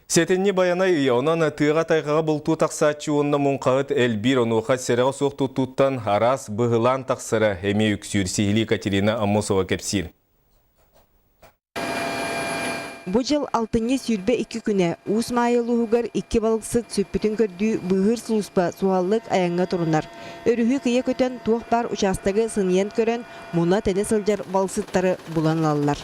Сетенне баянай онан тыға тайғаға бұлту тақсатчы онна мұнқағыт әлбір онуға сәріға соқты тұттан арас бұғылан тақсыры әме үксүрсігілі Катерина Амосова кәпсір. Бұл жыл 6-ні сүрбе 2 күні ұс майылуғығар 2 балықсыт сөппітін көрді бұғыр сұлыспа суаллық аяңға тұрынар. Өрігі күйе көтен туық бар участығы сыниян көрен мұна тәне сылжар балықсыттары бұлан алылар.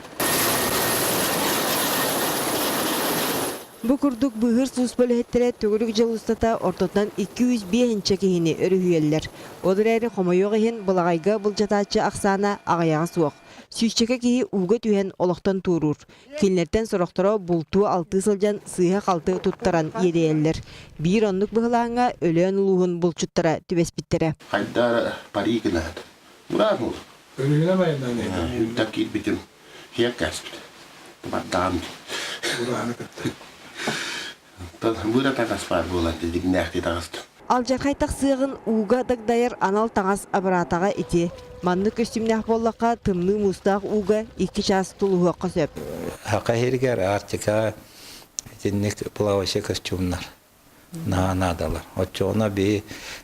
Бұл күрдік бұғыр сұлыспалы әттірі төгірік жыл ұстата ортотан 205 кейіні өрігүйелер. Одыр әрі қомайоғы хен бұлағайға бұл жатачы ақсана ағаяға суық. Сүйшчеке кейі уғы түйен олықтан туырur. Келінерден сұрақтыра бұлту 6 сылжан сыйға қалты тұттаран ереелер. Bir онлық бұғылаңа өлен ұлығын бұлчуттара түбеспіттері. Қайдары пари кінәді. Мұрақ ол. Ölüğüne bayından neydi? Üntак кит бітім. Хек кәспіді. Баттағым. Burağını kıttı. Бұра тағас бар болады, дегін нәқті тағасты. Алжар қайтақ сығын уға дағдайыр анал тағас абыратаға ете. Манны көстімнәқ боллаққа тымны мұстақ уға 2 час тұлуға қосып. Хақа хергер артика теннек плавашы костюмнар. Надалар. Отчоғына бей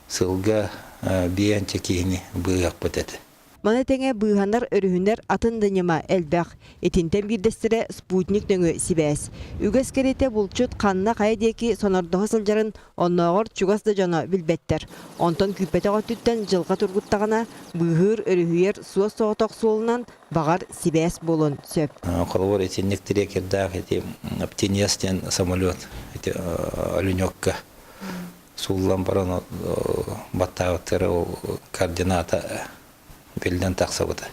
сылға бейінче кейіні бұйақ бұтеді. Мана тәңе бұйғандар өріхіндер атын дынема әлбәқ. Етінтен бірдестірі спутник дөңі сибәс. Үгіз керете бұлчут қанна қайдеки сонардығы сылжарын оннағыр чуғасты жана білбеттер. Онтан күппеті ғаттүттен жылға тұрғыттағына бұйғыр өріхүйер суа соғытақ суылынан бағар сибәс болын сөп. Қолғыр етіннек тірекердақ птенестен самолет алюнёкка. Суллан баран баттағыттары координата белден тақса бұды.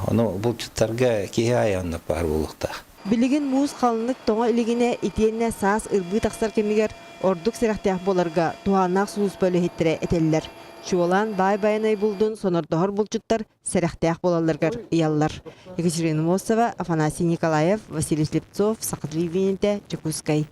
Оны бұл жұттарға кейі аяғында бар болуқта. Білігін мұз қалынлық тоңа үлігіне етеніне саас ұрбы тақсар кемігер ордық сірақтияқ боларға туғанақ сұлыс бөлі хеттірі әтелілер. Шуолан бай-байынай бұлдың сонардығыр бұлчуттар сірақтияқ болаларғар ияллар. Екатерина Мосова, Афанасий Николаев, Василий Слепцов, Сақыдри Венете, Чекускай.